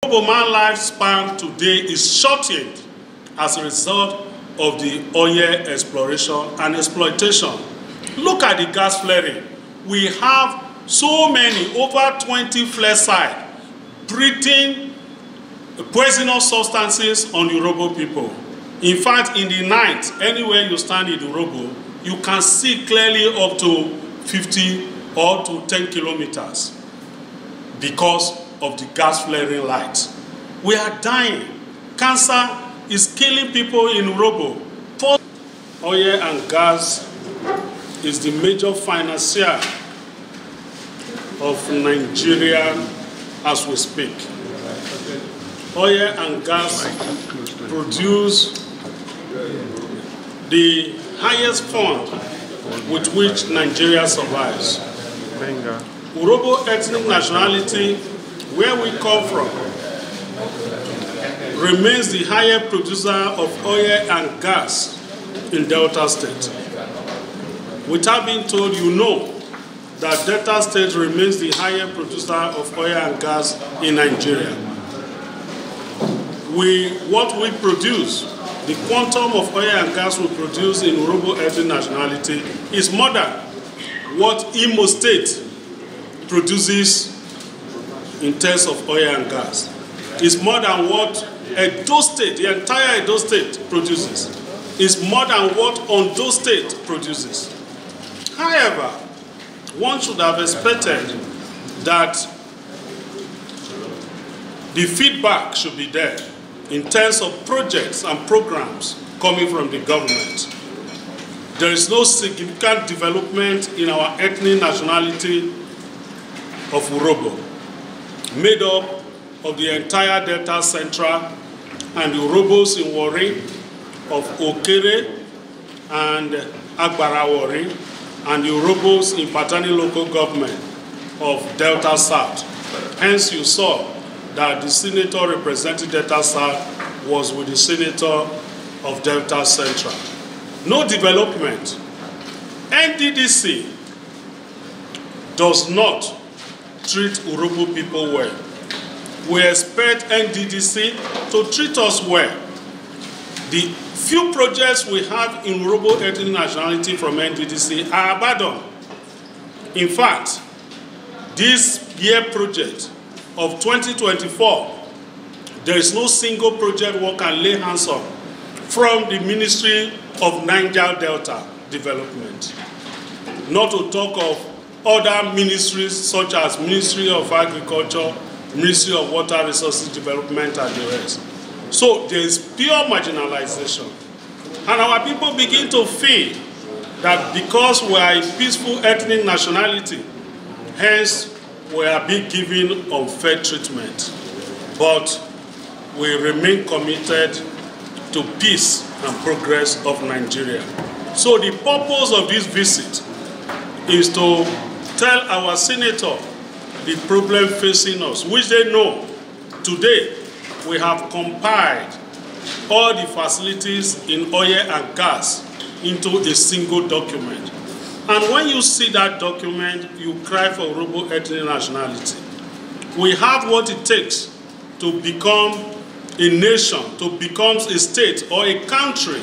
Urhobo man lifespan today is shortened as a result of the oil exploration and exploitation. Look at the gas flaring. We have so many, over 20 flare sites, breathing poisonous substances on Urhobo people. In fact, in the night, anywhere you stand in Urhobo, you can see clearly up to 50 or to 10 kilometers because of the gas flaring light. We are dying. Cancer is killing people in Urhobo. Oil and gas is the major financier of Nigeria as we speak. Oil and gas produce the highest fund with which Nigeria survives. Urhobo ethnic nationality, where we come from, remains the highest producer of oil and gas in Delta State. Without being told, you know that Delta State remains the highest producer of oil and gas in Nigeria. What we produce, the quantum of oil and gas we produce in Urhobo ethnic nationality is more than what Imo State produces in terms of oil and gas. It's more than what Edo State, the entire Edo State produces. It's more than what Ondo State produces. However, one should have expected that the feedback should be there in terms of projects and programs coming from the government. There is no significant development in our ethnic nationality of Urhobo, made up of the entire Delta Central and the Urhobos in Warri, of Okere and Agbara Warri, and the Urhobos in Patani local government of Delta South. Hence you saw that the senator representing Delta South was with the senator of Delta Central. No development. NDDC does not treat Urhobo people well. We expect NDDC to treat us well. The few projects we have in Urhobo ethnic nationality from NDDC are abandoned. In fact, this year project of 2024, there is no single project one can lay hands on from the Ministry of Niger Delta Development. Not to talk of other ministries such as Ministry of Agriculture, Ministry of Water Resources Development, and the rest. So there is pure marginalization. And our people begin to feel that because we are a peaceful ethnic nationality, hence we are being given unfair treatment. But we remain committed to peace and progress of Nigeria. So the purpose of this visit is to tell our senator the problem facing us, which they know. Today, we have compiled all the facilities in oil and gas into a single document. And when you see that document, you cry for Urhobo ethnic nationality. We have what it takes to become a nation, to become a state or a country.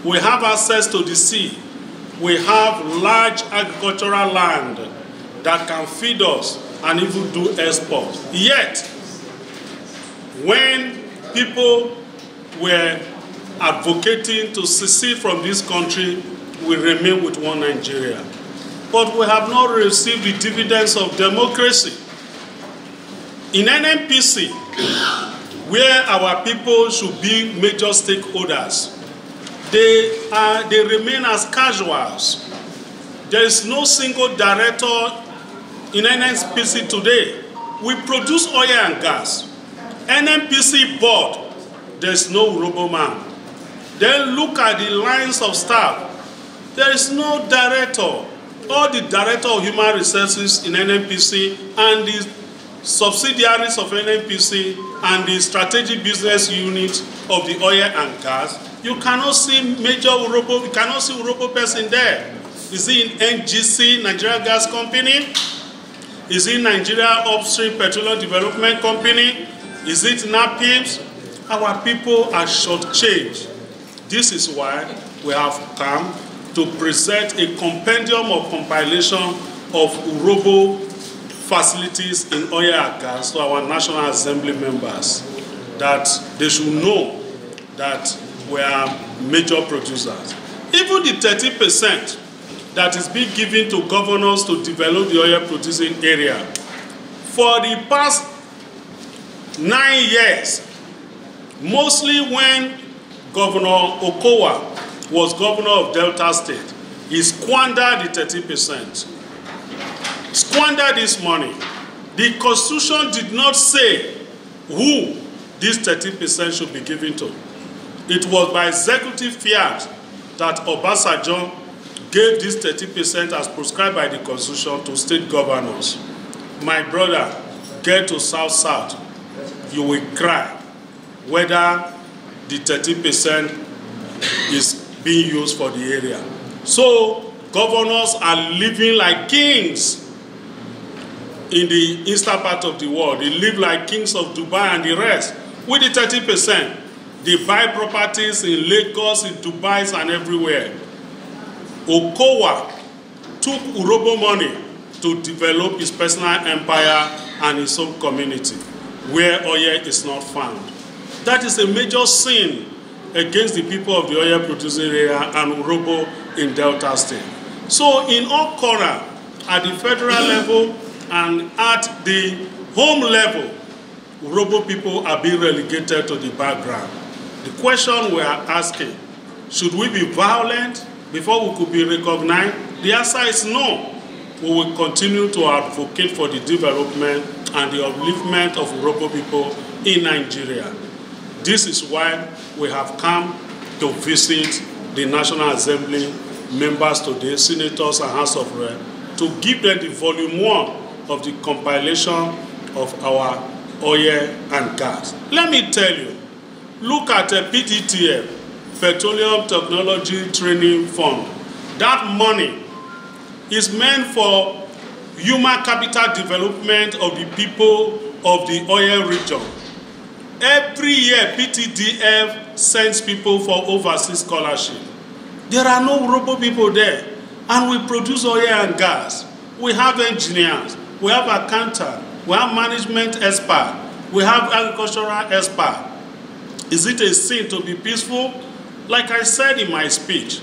We have access to the sea. We have large agricultural land that can feed us and even do export. Yet, when people were advocating to secede from this country, we remain with one Nigeria. But we have not received the dividends of democracy. In NNPC, where our people should be major stakeholders, they remain as casuals. There is no single director in NNPC today. We produce oil and gas. NNPC board, there is no Urhobo man. Then look at the lines of staff. There is no director. All the director of human resources in NNPC and the subsidiaries of NNPC and the strategic business unit of the oil and gas, you cannot see major Urhobo, you cannot see Urhobo person there. Is he in NGC, Nigeria Gas Company? Is he in Nigeria Upstream Petroleum Development Company? Is it nappies? Our people are shortchanged. This is why we have come to present a compendium of compilation of Urhobo facilities in oil and gas to our National Assembly members, that they should know that we are major producers. Even the 30% that is being given to governors to develop the oil producing area, for the past 9 years, mostly when Governor Okowa was governor of Delta State, he squandered the 30%. Squandered this money. The Constitution did not say who this 30% should be given to. It was by executive fiat that Obasanjo gave this 30% as prescribed by the Constitution to state governors. My brother, get to South-South, you will cry whether the 30% is being used for the area. So governors are living like kings in the eastern part of the world. They live like kings of Dubai and the rest with the 30%. They buy properties in Lagos, in Dubai, and everywhere. Okowa took Urhobo money to develop his personal empire and his own community, where oil is not found. That is a major sin against the people of the oil producing area and Urhobo in Delta State. So in all corners, at the federal level and at the home level, Urhobo people are being relegated to the background. The question we are asking, should we be violent before we could be recognized? The answer is no. We will continue to advocate for the development and the upliftment of Urhobo people in Nigeria. This is why we have come to visit the National Assembly members today, senators and House of Reps, to give them the volume 1 of the compilation of our oil and gas. Let me tell you, look at the PTTF, Petroleum Technology Training Fund. That money is meant for human capital development of the people of the oil region. Every year, PTTF sends people for overseas scholarship. There are no Urhobo people there, and we produce oil and gas. We have engineers, we have accountants, we have management experts, we have agricultural experts. Is it a sin to be peaceful? Like I said in my speech,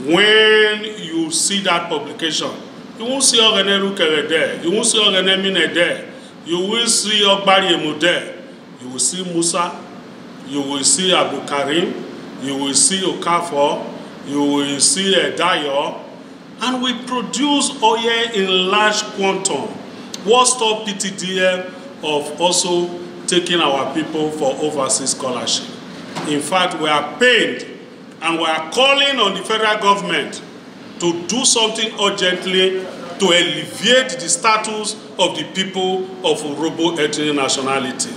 when you see that publication, you won't see Ogene Rukere there, you won't see Ogene Mine there, you will see Ogbari Emu there, you will see Musa, you will see Abu Karim, you will see Okafor, you will see Dayo, and we produce oil in large quantum. What stopped PTDF of also taking our people for overseas scholarship? In fact, we are pained and we are calling on the federal government to do something urgently to alleviate the status of the people of Urhobo ethnic nationality.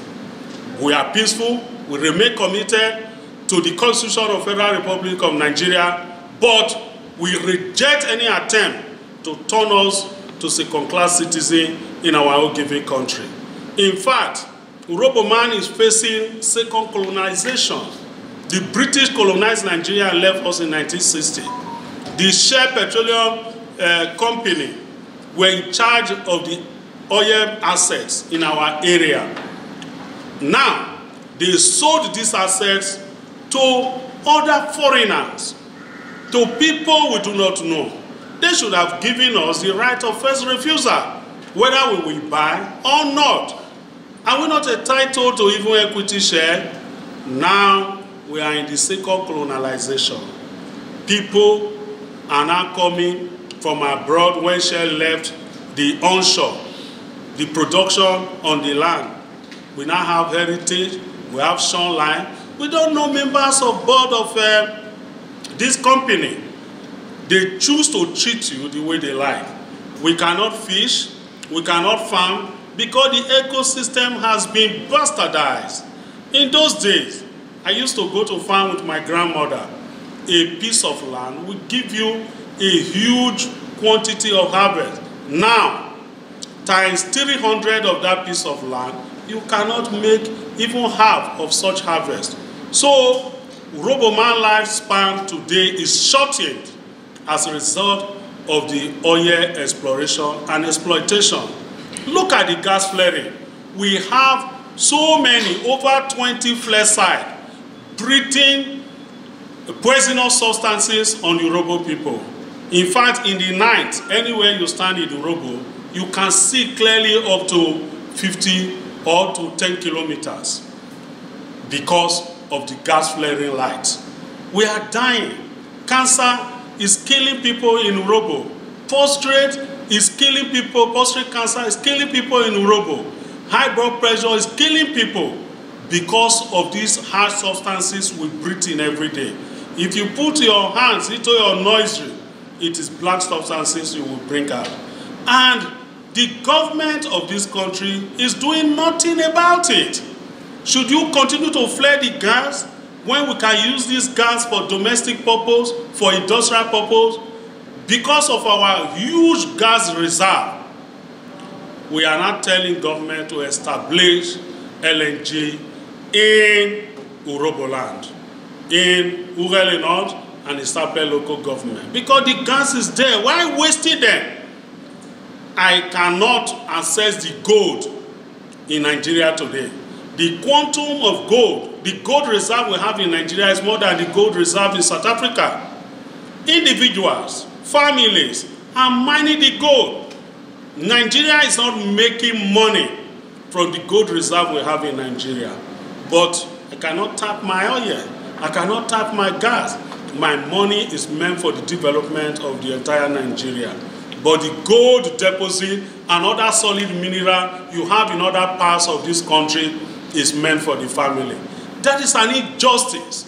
We are peaceful, we remain committed to the Constitution of the Federal Republic of Nigeria, but we reject any attempt to turn us to second-class citizens in our own given country. In fact, Urhobo man is facing second colonization. The British colonized Nigeria and left us in 1960. The Shell Petroleum Company were in charge of the oil assets in our area. Now, they sold these assets to other foreigners, to people we do not know. They should have given us the right of first refusal, whether we will buy or not. Are we not entitled to even equity share? Now we are in the second colonization. People are now coming from abroad when Shell left the onshore, the production on the land. We now have Heritage, we have Shonline. We don't know members of board of this company. They choose to treat you the way they like. We cannot fish, we cannot farm, because the ecosystem has been bastardized. In those days, I used to go to farm with my grandmother. A piece of land would give you a huge quantity of harvest. Now, times 300 of that piece of land you cannot make even half of such harvest. So, Urhobo man lifespan today is shortened as a result of the oil exploration and exploitation. Look at the gas flaring. We have so many, over 20 flare sites, breathing poisonous substances on Urhobo people. In fact, in the night, anywhere you stand in Urhobo, you can see clearly up to 50 or to 10 kilometers because of the gas flaring lights. We are dying. Cancer is killing people in Urhobo. Prostate is killing people. Prostate cancer is killing people in Urhobo. High blood pressure is killing people because of these harsh substances we breathe in every day. If you put your hands into your nostril, it is black substances you will bring out. And the government of this country is doing nothing about it. Should you continue to flare the gas when we can use this gas for domestic purpose, for industrial purpose? Because of our huge gas reserve, we are not telling government to establish LNG in Urhobo land, in Urhobo North, and establish local government. Because the gas is there. Why wasting them? I cannot access the gold in Nigeria today. The quantum of gold, the gold reserve we have in Nigeria is more than the gold reserve in South Africa. Individuals, families are mining the gold. Nigeria is not making money from the gold reserve we have in Nigeria. But I cannot tap my oil. I cannot tap my gas. My money is meant for the development of the entire Nigeria. But the gold deposit and other solid mineral you have in other parts of this country is meant for the family. That is an injustice.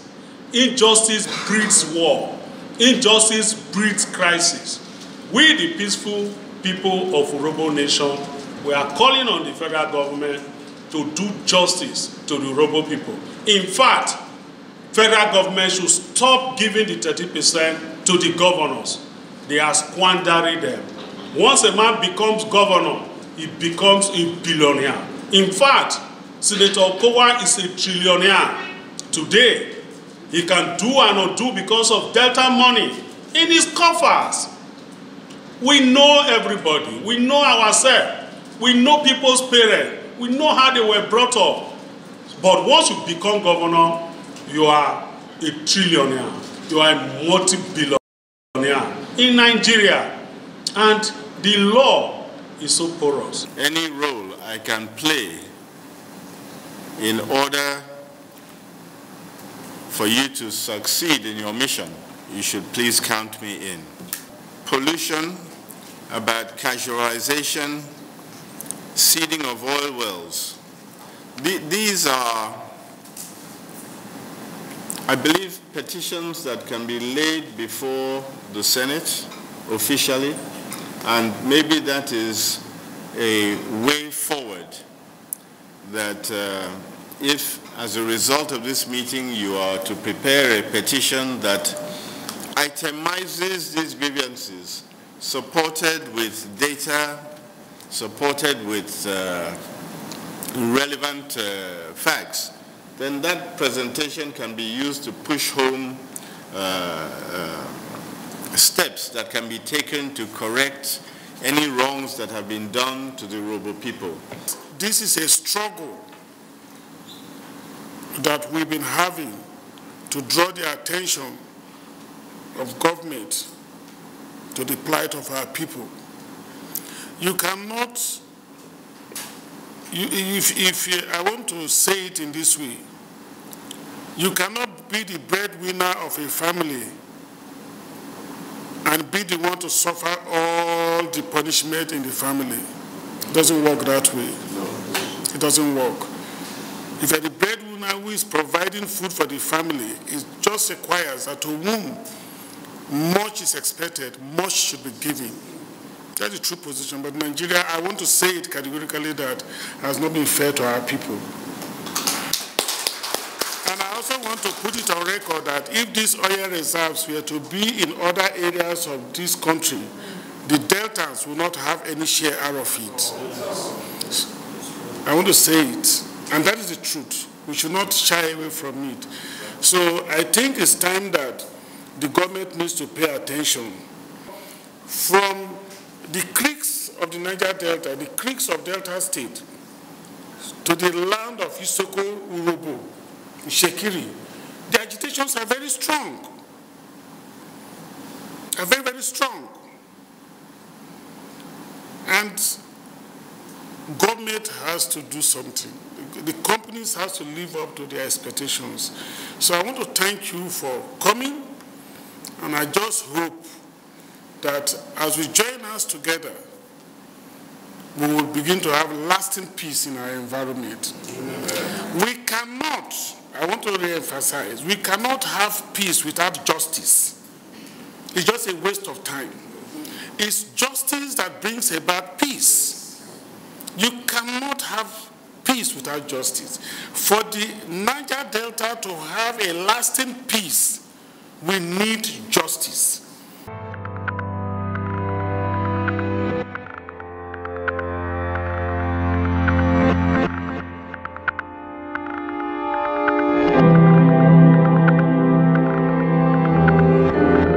Injustice breeds war. Injustice breeds crisis. We, the peaceful people of Urhobo Nation, we are calling on the federal government to do justice to the Urhobo people. In fact, federal government should stop giving the 30% to the governors. They are squandering them. Once a man becomes governor, he becomes a billionaire. In fact, Senator Okowa is a trillionaire. Today, he can do and undo because of Delta money in his coffers. We know everybody. We know ourselves. We know people's parents. We know how they were brought up. But once you become governor, you are a trillionaire. You are a multi-billionaire in Nigeria. And the law is so porous. Any role I can play in order for you to succeed in your mission, you should please count me in. Pollution, about casualization, seeding of oil wells. These are, I believe, petitions that can be laid before the Senate officially, and maybe that is a way forward that if, as a result of this meeting, you are to prepare a petition that itemizes these grievances, supported with data, supported with relevant facts, then that presentation can be used to push home steps that can be taken to correct any wrongs that have been done to the Urhobo people. This is a struggle that we've been having to draw the attention of government to the plight of our people. You cannot, I want to say it in this way, you cannot be the breadwinner of a family and be the one to suffer all the punishment in the family. It doesn't work that way. No. It doesn't work. If you're the breadwinner who is providing food for the family, it just requires that to whom much is expected, much should be given. That's the true position. But Nigeria, I want to say it categorically, that has not been fair to our people. And I also want to put it on record that if these oil reserves were to be in other areas of this country, the deltas will not have any share out of it. I want to say it, and that is the truth. We should not shy away from it. So I think it's time that the government needs to pay attention. From the creeks of the Niger Delta, the creeks of Delta State, to the land of Isoko, Urhobo, Shekiri, the agitations are very strong. Are very, very strong. And government has to do something. The companies have to live up to their expectations. So I want to thank you for coming, and I just hope that as we join us together, we will begin to have lasting peace in our environment. We cannot, I want to re-emphasize, we cannot have peace without justice. It's just a waste of time. It's justice that brings about peace. You cannot have peace without justice. For the Niger Delta to have a lasting peace, we need justice.